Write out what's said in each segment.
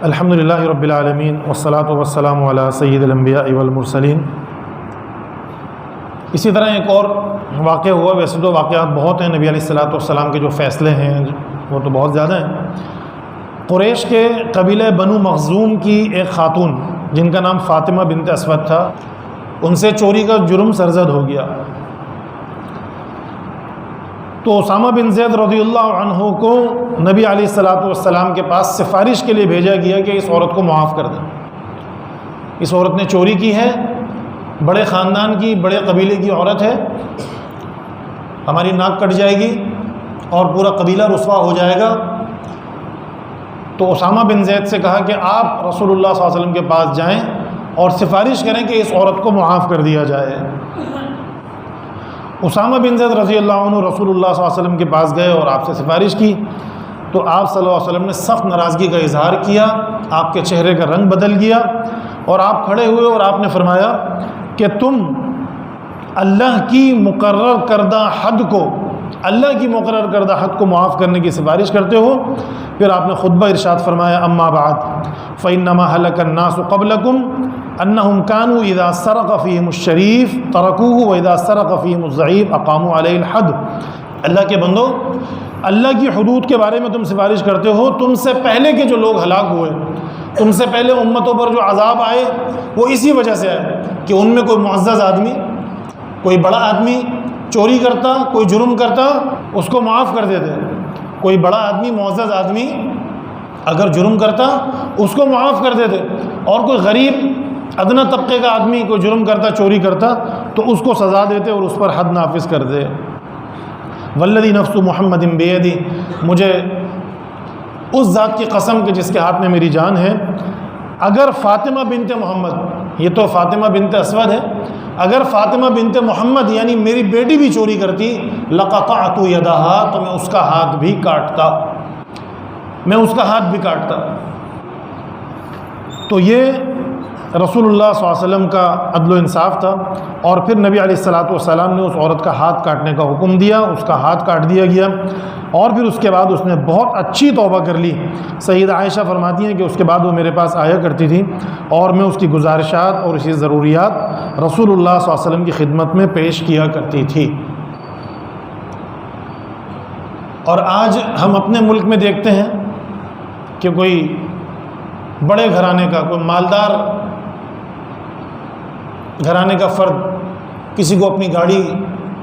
الحمدللہ رب العالمین والصلاة والسلام علی سید الانبیاء والمرسلین۔ اسی طرح ایک اور واقعہ ہوا، ویسے تو واقعات بہت ہیں، نبی علیہ الصلاۃ والسلام کے جو فیصلے ہیں وہ تو بہت زیادہ ہیں۔ قریش کے قبیلہ بنو مخزوم کی ایک خاتون جن کا نام فاطمہ بنت اسود تھا، ان سے چوری کا جرم سرزد ہو گیا، تو اسامہ بن زید رضی اللہ عنہ کو نبی علیہ الصلاۃ والسلام کے پاس سفارش کے لیے بھیجا گیا کہ اس عورت کو معاف کر دیں۔ اس عورت نے چوری کی ہے، بڑے خاندان کی، بڑے قبیلے کی عورت ہے، ہماری ناک کٹ جائے گی اور پورا قبیلہ رسوا ہو جائے گا۔ تو اسامہ بن زید سے کہا کہ آپ رسول اللہ صلی اللہ علیہ وسلم کے پاس جائیں اور سفارش کریں کہ اس عورت کو معاف کر دیا جائے۔ اسامہ بن زید رضی اللہ عنہ رسول اللہ صلی اللہ علیہ وسلم کے پاس گئے اور آپ سے سفارش کی، تو آپ صلی اللہ علیہ وسلم نے سخت ناراضگی کا اظہار کیا، آپ کے چہرے کا رنگ بدل گیا اور آپ کھڑے ہوئے اور آپ نے فرمایا کہ تم اللہ کی مقرر کردہ حد کو، اللہ کی مقرر کردہ حد کو معاف کرنے کی سفارش کرتے ہو۔ پھر آپ نے خطبہ ارشاد فرمایا، اما بعد فإنما هلك الناس قبلكم انہم كانوا اذا سرق فيهم الشریف ترکوه واذا سرق فيهم الضعیف اقاموا علیہ الحد۔ اللہ کے بندو، اللہ کی حدود کے بارے میں تم سفارش کرتے ہو، تم سے پہلے کے جو لوگ ہلاک ہوئے، تم سے پہلے امتوں پر جو عذاب آئے وہ اسی وجہ سے آئے کہ ان میں کوئی معزز آدمی، کوئی بڑا آدمی چوری کرتا، کوئی جرم کرتا، اس کو معاف کر دیتے۔ کوئی بڑا آدمی، معزز آدمی اگر جرم کرتا اس کو معاف کر دیتے، اور کوئی غریب ادنا طبقے کا آدمی کوئی جرم کرتا، چوری کرتا، تو اس کو سزا دیتے اور اس پر حد نافذ کر دے۔ والذی نفس محمد بیدی، مجھے اس ذات کی قسم کہ جس کے ہاتھ میں میری جان ہے، اگر فاطمہ بنت محمد، یہ تو فاطمہ بنت اسود ہے، اگر فاطمہ بنت محمد یعنی میری بیٹی بھی چوری کرتی، لقطعت یدہا، تو میں اس کا ہاتھ بھی کاٹتا، میں اس کا ہاتھ بھی کاٹتا۔ تو یہ رسول اللہ صلی اللہ علیہ وسلم کا عدل و انصاف تھا، اور پھر نبی علیہ الصلاۃ والسلام نے اس عورت کا ہاتھ کاٹنے کا حکم دیا، اس کا ہاتھ کاٹ دیا گیا، اور پھر اس کے بعد اس نے بہت اچھی توبہ کر لی۔ سیدہ عائشہ فرماتی ہیں کہ اس کے بعد وہ میرے پاس آیا کرتی تھی اور میں اس کی گزارشات اور اس کی ضروریات رسول اللہ صلی اللہ علیہ وسلم کی خدمت میں پیش کیا کرتی تھی۔ اور آج ہم اپنے ملک میں دیکھتے ہیں کہ کوئی بڑے گھرانے کا، کوئی مالدار گھرانے کا فرد کسی کو اپنی گاڑی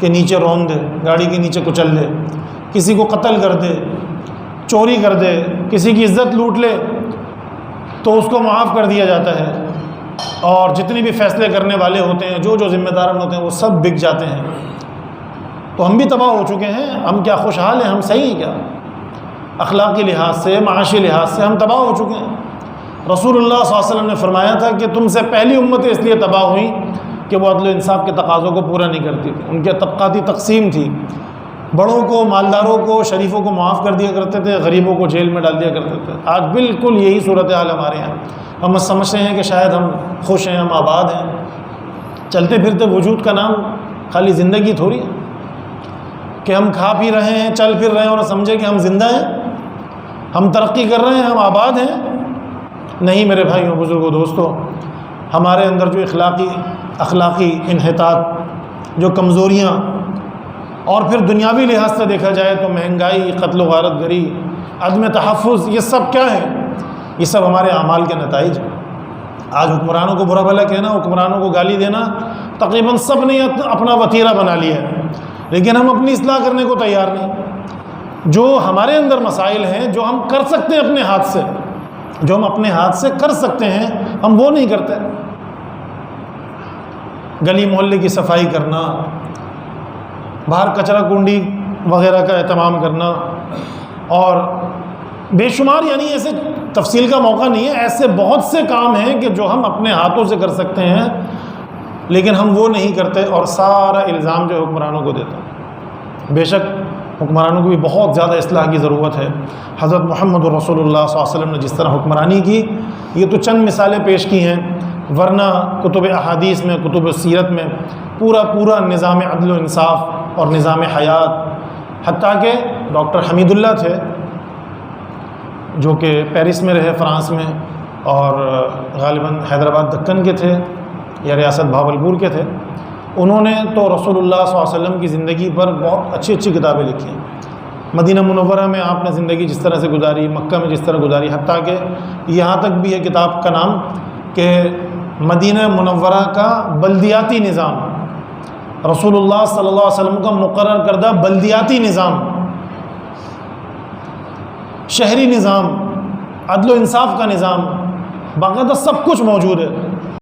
کے نیچے رون دے، گاڑی کے نیچے کچل دے، کسی کو قتل کر دے، چوری کر دے، کسی کی عزت لوٹ لے، تو اس کو معاف کر دیا جاتا ہے، اور جتنے بھی فیصلے کرنے والے ہوتے ہیں، جو ذمہ داران ہوتے ہیں، وہ سب بک جاتے ہیں۔ تو ہم بھی تباہ ہو چکے ہیں۔ ہم کیا خوشحال ہیں؟ ہم صحیح ہیں کیا؟ اخلاقی لحاظ سے، معاشی لحاظ سے ہم تباہ ہو چکے ہیں۔ رسول اللہ صلی اللہ علیہ وسلم نے فرمایا تھا کہ تم سے پہلی امتیں اس لیے تباہ ہوئیں کہ وہ عدل و انصاف کے تقاضوں کو پورا نہیں کرتی تھی، ان کے طبقاتی تقسیم تھی، بڑوں کو، مالداروں کو، شریفوں کو معاف کر دیا کرتے تھے، غریبوں کو جیل میں ڈال دیا کرتے تھے۔ آج بالکل یہی صورتحال ہمارے یہاں۔ ہم سمجھتے ہیں کہ شاید ہم خوش ہیں، ہم آباد ہیں، چلتے پھرتے وجود کا نام خالی زندگی تھوڑی ہے کہ ہم کھا پی رہے ہیں، چل پھر رہے ہیں اور سمجھے کہ ہم زندہ ہیں، ہم ترقی کر رہے ہیں، ہم آباد ہیں۔ نہیں میرے بھائیوں، بزرگوں، دوستوں، ہمارے اندر جو اخلاقی انحطاط، جو کمزوریاں، اور پھر دنیاوی لحاظ سے دیکھا جائے تو مہنگائی، قتل و غارت گری، عدم تحفظ، یہ سب کیا ہے؟ یہ سب ہمارے اعمال کے نتائج ہیں۔ آج حکمرانوں کو برا بھلا کہنا، حکمرانوں کو گالی دینا، تقریباً سب نے اپنا وتیرہ بنا لیا ہے، لیکن ہم اپنی اصلاح کرنے کو تیار نہیں۔ جو ہمارے اندر مسائل ہیں، جو ہم کر سکتے ہیں اپنے ہاتھ سے، جو ہم اپنے ہاتھ سے کر سکتے ہیں، ہم وہ نہیں کرتے۔ گلی محلے کی صفائی کرنا، باہر کچرا کنڈی وغیرہ کا اہتمام کرنا، اور بے شمار، یعنی ایسے تفصیل کا موقع نہیں ہے، ایسے بہت سے کام ہیں کہ جو ہم اپنے ہاتھوں سے کر سکتے ہیں، لیکن ہم وہ نہیں کرتے، اور سارا الزام جو حکمرانوں کو دیتا ہے۔ بے شک حکمرانوں کو بھی بہت زیادہ اصلاح کی ضرورت ہے۔ حضرت محمد رسول اللہ صلی اللہ علیہ وسلم نے جس طرح حکمرانی کی، یہ تو چند مثالیں پیش کی ہیں، ورنہ کتب احادیث میں، کتب سیرت میں پورا نظام عدل و انصاف اور نظام حیات، حتیٰ کہ ڈاکٹر حمید اللہ تھے، جو کہ پیرس میں رہے، فرانس میں، اور غالباً حیدرآباد دکن کے تھے یا ریاست بھاولپور کے تھے. انہوں نے تو رسول اللہ صلی اللہ علیہ وسلم کی زندگی پر بہت اچھی اچھی کتابیں لکھی ہیں. مدینہ منورہ میں آپ نے زندگی جس طرح سے گزاری، مکہ میں جس طرح گزاری، حتیٰ کہ یہاں تک بھی ہے کتاب کا نام کہ مدینہ منورہ کا بلدیاتی نظام، رسول اللہ صلی اللہ علیہ وسلم کا مقرر کردہ بلدیاتی نظام، شہری نظام، عدل و انصاف کا نظام، باقاعدہ سب کچھ موجود ہے.